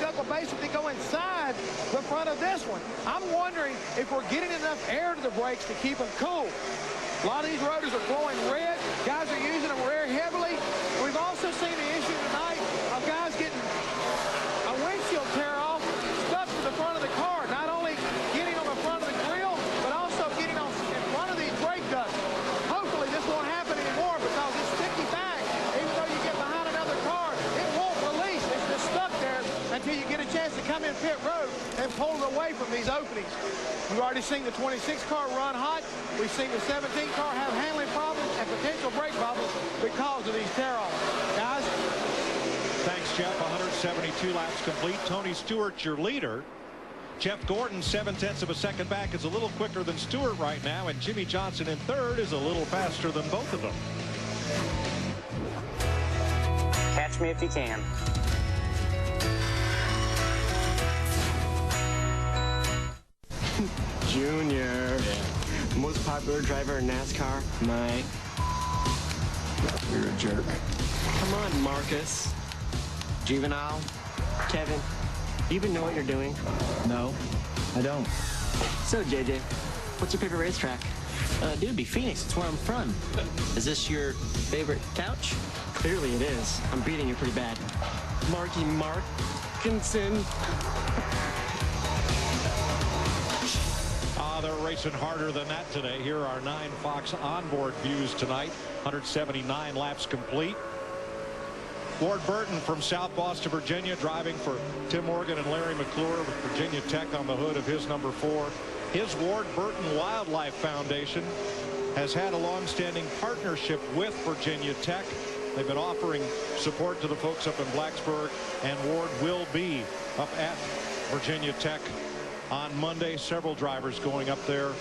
duct will basically go inside the front of this one. I'm wondering if we're getting enough air to the brakes to keep them cool. A lot of these rotors are glowing red. Guys are using them very heavily. We've also seen the issue tonight of guys getting a windshield tear off stuck to the front of the car. Not only getting on the front of the grill, but also getting on in front of these brake ducts. Hopefully this won't happen anymore because it's sticky back. Even though you get behind another car, it won't release. It's just stuck there until you get a chance to come in pit road and pull it away from these openings. We've already seen the 26 car run hot. We've seen the 17 car have handling problems and potential brake problems because of these tear-offs. Guys? Thanks, Jeff. 172 laps complete. Tony Stewart, your leader. Jeff Gordon, 0.7 of a second back, is a little quicker than Stewart right now, and Jimmy Johnson in third is a little faster than both of them. Catch me if you can. Junior. Yeah. Most popular driver in NASCAR. Mike. You're a jerk. Come on, Marcus. Juvenile. Kevin. Do you even know what you're doing? No, I don't. So, JJ, what's your favorite racetrack? Dude, it'd be Phoenix. It's where I'm from. Is this your favorite couch? Clearly it is. I'm beating you pretty bad. Marky Markinson. They're racing harder than that today. Here are 9 Fox onboard views tonight. 179 laps complete. Ward Burton from South Boston, Virginia, driving for Tim Morgan and Larry McClure with Virginia Tech on the hood of his number 4. His Ward Burton Wildlife Foundation has had a long-standing partnership with Virginia Tech. They've been offering support to the folks up in Blacksburg, and Ward will be up at Virginia Tech on Monday. Several drivers going up there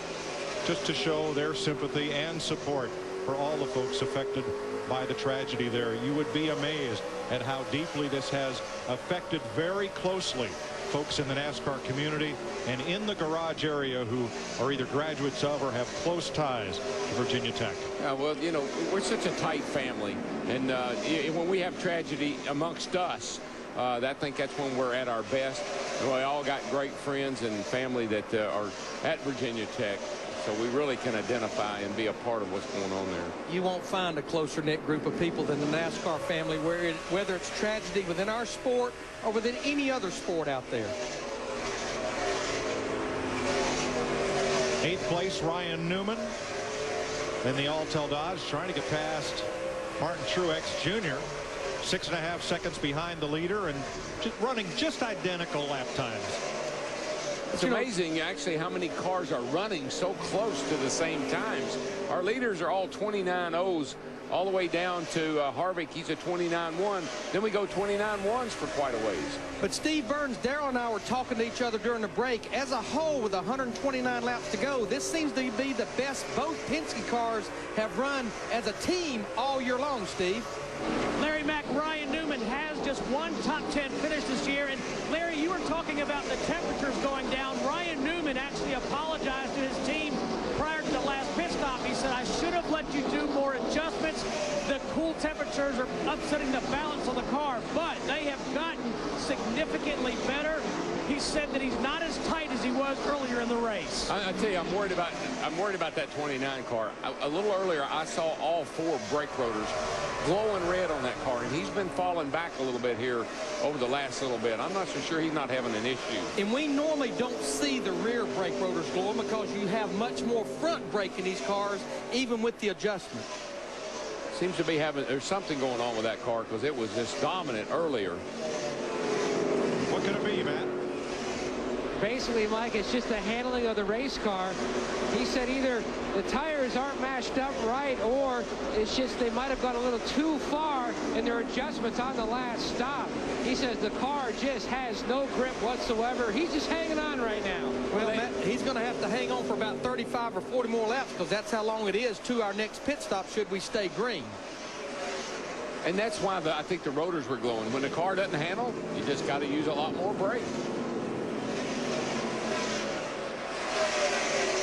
just to show their sympathy and support for all the folks affected by the tragedy there. You would be amazed at how deeply this has affected very closely folks in the NASCAR community and in the garage area who are either graduates of or have close ties to Virginia Tech. Well, you know, we're such a tight family, and when we have tragedy amongst us, I think that's when we're at our best. We all got great friends and family that are at Virginia Tech, so we really can identify and be a part of what's going on there. You won't find a closer-knit group of people than the NASCAR family, whether it's tragedy within our sport or within any other sport out there. 8th place, Ryan Newman in the Altel Dodge, trying to get past Martin Truex Jr. 6.5 seconds behind the leader and just running just identical lap times. It's amazing, actually, how many cars are running so close to the same times. Our leaders are all 29.0s all the way down to Harvick. He's a 29.1. Then we go 29.1s for quite a ways. But Steve Burns, Darrell and I were talking to each other during the break. As a whole, with 129 laps to go, this seems to be the best both Penske cars have run as a team all year long, Steve. Larry Mack, Ryan Newman has just one top 10 finish this year. And Larry, you were talking about the temperatures going down. Ryan Newman actually apologized to his team prior to the last pit stop. He said, I should have let you do more adjustments. The cool temperatures are upsetting the balance of the car, but they have gotten significantly better. He said that he's not as tight as he was earlier in the race. I tell you, I'm worried about that 29 car. A little earlier, I saw all 4 brake rotors glowing red on that car, and he's been falling back a little bit here over the last little bit. I'm not so sure he's not having an issue. And we normally don't see the rear brake rotors glowing because you have much more front brake in these cars, even with the adjustment. Seems to be there's something going on with that car because it was just dominant earlier. What could it be, Matt? Basically, Mike, it's just the handling of the race car. He said either the tires aren't matched up right, or it's just they might have gone a little too far in their adjustments on the last stop. He says the car just has no grip whatsoever. He's just hanging on right now. Well, Matt, he's going to have to hang on for about 35 or 40 more laps because that's how long it is to our next pit stop should we stay green. And that's why I think the rotors were glowing. When the car doesn't handle, you just got to use a lot more brake.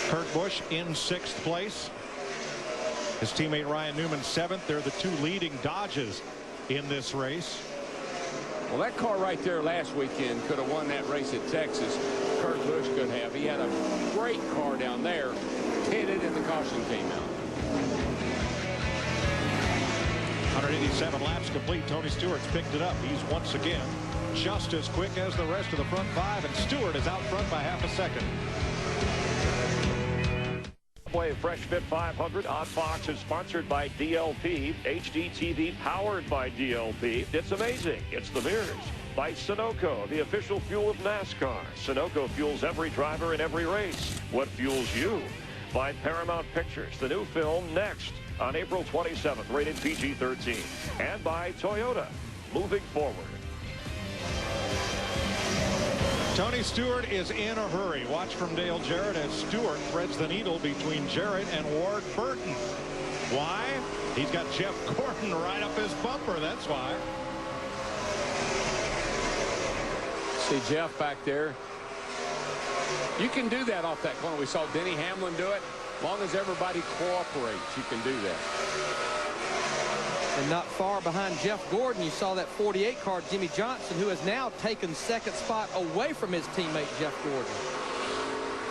Kurt Busch in 6th place. His teammate Ryan Newman 7th. They're the 2 leading Dodges in this race. Well, that car right there last weekend could have won that race at Texas. Kurt Busch could have. He had a great car down there, pitted, and the caution came out. 187 laps complete. Tony Stewart's picked it up. He's once again just as quick as the rest of the front five, and Stewart is out front by half a second. Subway Fresh Fit 500 on Fox is sponsored by DLP. HDTV powered by DLP. It's amazing. It's the mirrors. By Sunoco, the official fuel of NASCAR. Sunoco fuels every driver in every race. What fuels you? By Paramount Pictures, the new film Next on April 27th, rated PG-13. And by Toyota, moving forward. Tony Stewart is in a hurry. Watch from Dale Jarrett as Stewart threads the needle between Jarrett and Ward Burton. Why? He's got Jeff Gordon right up his bumper. That's why. See Jeff back there. You can do that off that corner. We saw Denny Hamlin do it. As long as everybody cooperates, you can do that. And not far behind Jeff Gordon, you saw that 48 car, Jimmy Johnson, who has now taken second spot away from his teammate, Jeff Gordon.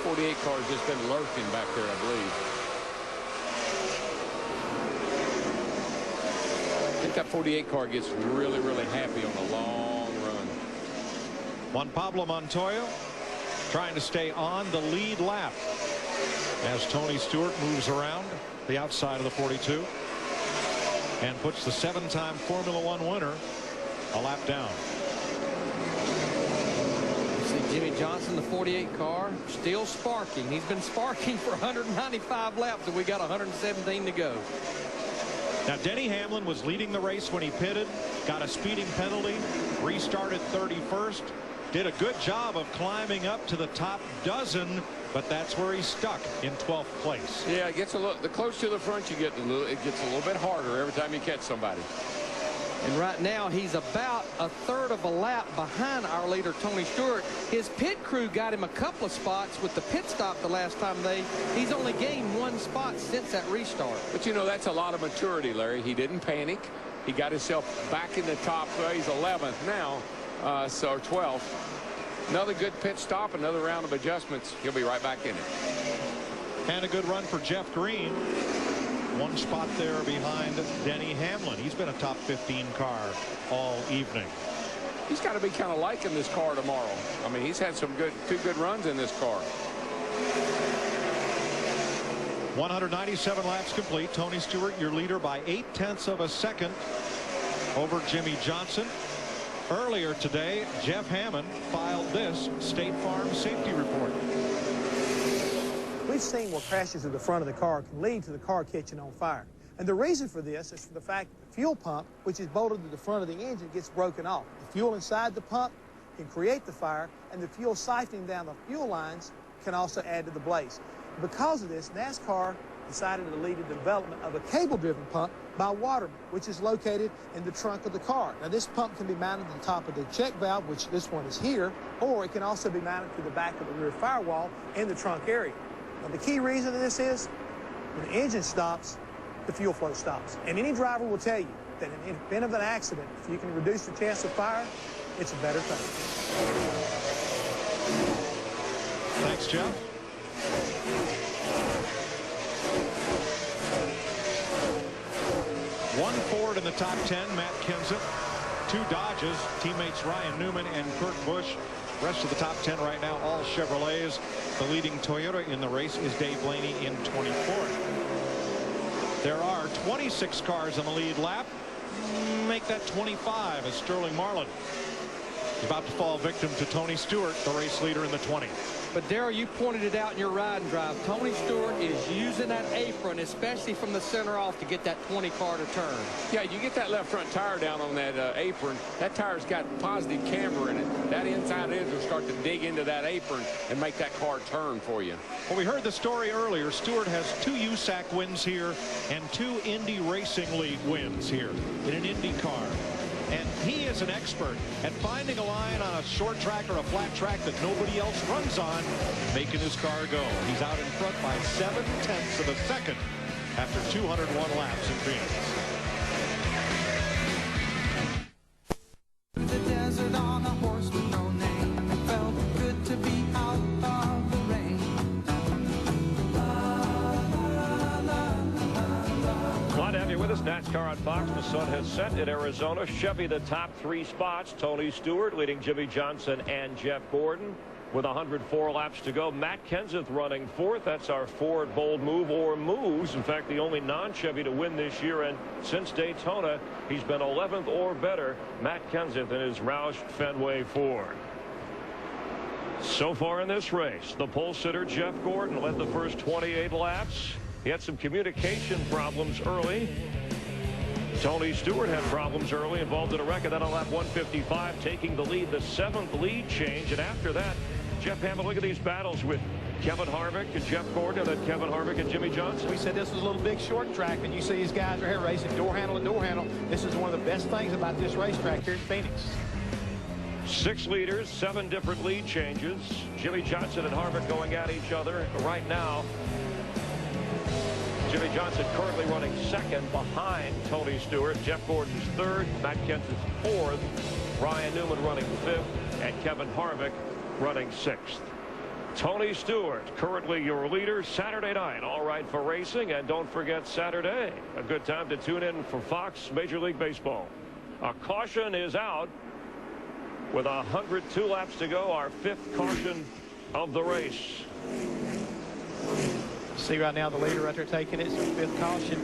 48 car has just been lurking back there, I believe. I think that 48 car gets really, really happy on a long run. Juan Pablo Montoya trying to stay on the lead lap as Tony Stewart moves around the outside of the 42 and puts the 7-time Formula One winner a lap down. You see Jimmy Johnson, the 48 car, still sparking. He's been sparking for 195 laps, and we got 117 to go. Now, Denny Hamlin was leading the race when he pitted, got a speeding penalty, restarted 31st, did a good job of climbing up to the top dozen, but that's where he's stuck in 12th place. Yeah, it gets a little, the closer to the front you get, it gets a little bit harder every time you catch somebody. And right now he's about a third of a lap behind our leader, Tony Stewart. His pit crew got him a couple of spots with the pit stop the last time he's only gained one spot since that restart. But you know, that's a lot of maturity, Larry. He didn't panic. He got himself back in the top. He's 11th now, so 12th. Another good pit stop, another round of adjustments. He'll be right back in it. And a good run for Jeff Green. One spot there behind Denny Hamlin. He's been a top 15 car all evening. He's got to be kind of liking this car tomorrow. I mean, he's had some two good runs in this car. 197 laps complete. Tony Stewart, your leader by 0.8 of a second over Jimmy Johnson. Earlier today, Jeff Hammond filed this State Farm safety report. We've seen where crashes at the front of the car can lead to the car catching on fire. And the reason for this is for the fact that the fuel pump, which is bolted to the front of the engine, gets broken off. The fuel inside the pump can create the fire, and the fuel siphoning down the fuel lines can also add to the blaze. Because of this, NASCAR decided to lead the development of a cable-driven pump by Waterman, which is located in the trunk of the car. Now, this pump can be mounted to the top of the check valve, which this one is here, or it can also be mounted to the back of the rear firewall in the trunk area. Now, the key reason of this is when the engine stops, the fuel flow stops. And any driver will tell you that in the event of an accident, if you can reduce the chance of fire, it's a better thing. Thanks, Jeff. One Ford in the top 10, Matt Kenseth. 2 Dodges, teammates Ryan Newman and Kurt Busch. Rest of the top 10 right now, all Chevrolets. The leading Toyota in the race is Dave Blaney in 24th. There are 26 cars on the lead lap. Make that 25 as Sterling Marlin is about to fall victim to Tony Stewart, the race leader in the 20. But Darrell, you pointed it out in your ride and drive. Tony Stewart is using that apron, especially from the center off, to get that 20 car to turn. Yeah, you get that left front tire down on that apron. That tire's got positive camber in it. That inside edge will start to dig into that apron and make that car turn for you. Well, we heard the story earlier. Stewart has 2 USAC wins here and 2 Indy Racing League wins here in an Indy car. And he is an expert at finding a line on a short track or a flat track that nobody else runs on, making his car go. He's out in front by 0.7 of a second after 201 laps in Phoenix. NASCAR on Fox. The sun has set in Arizona. Chevy the top 3 spots. Tony Stewart leading Jimmy Johnson and Jeff Gordon with 104 laps to go. Matt Kenseth running 4th. That's our Ford bold move or moves. In fact, the only non-Chevy to win this year, and since Daytona, he's been 11th or better. Matt Kenseth in his Roush Fenway Ford. So far in this race, the pole sitter Jeff Gordon led the first 28 laps. He had some communication problems early. Tony Stewart had problems early, involved in a wreck, and then on lap 155, taking the lead, the 7th lead change. And after that, Jeff Hammond, look at these battles with Kevin Harvick and Jeff Gordon, and then Kevin Harvick and Jimmy Johnson. We said this was a little big short track, and you see these guys are here racing door handle to door handle. This is one of the best things about this racetrack here in Phoenix. 6 leaders, 7 different lead changes. Jimmy Johnson and Harvick going at each other right now. Jimmy Johnson currently running 2nd behind Tony Stewart. Jeff Gordon's 3rd. Matt Kenseth's 4th. Ryan Newman running 5th. And Kevin Harvick running 6th. Tony Stewart currently your leader Saturday night. All right for racing. And don't forget Saturday, a good time to tune in for Fox Major League Baseball. A caution is out with 102 laps to go. Our 5th caution of the race. See right now the leader right there taking it. So 5th caution.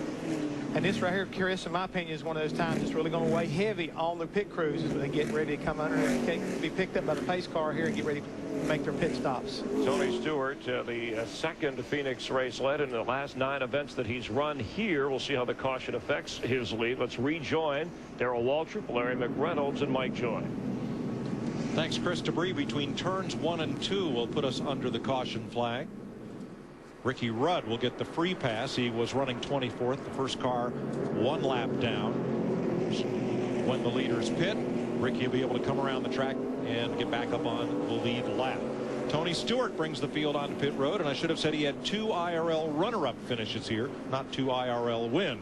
And this right here, Chris, in my opinion, is one of those times it's really going to weigh heavy on the pit crews as they get ready to come under and be picked up by the pace car here and get ready to make their pit stops. Tony Stewart, the 2nd Phoenix race led in the last 9 events that he's run here. We'll see how the caution affects his lead. Let's rejoin Darrell Waltrip, Larry McReynolds, and Mike Joy. Thanks, Chris. Debris between turns 1 and 2 will put us under the caution flag. Ricky Rudd will get the free pass. He was running 24th. The first car 1 lap down. When the leaders pit, Ricky will be able to come around the track and get back up on the lead lap. Tony Stewart brings the field onto pit road, and I should have said he had 2 IRL runner-up finishes here, not 2 IRL wins.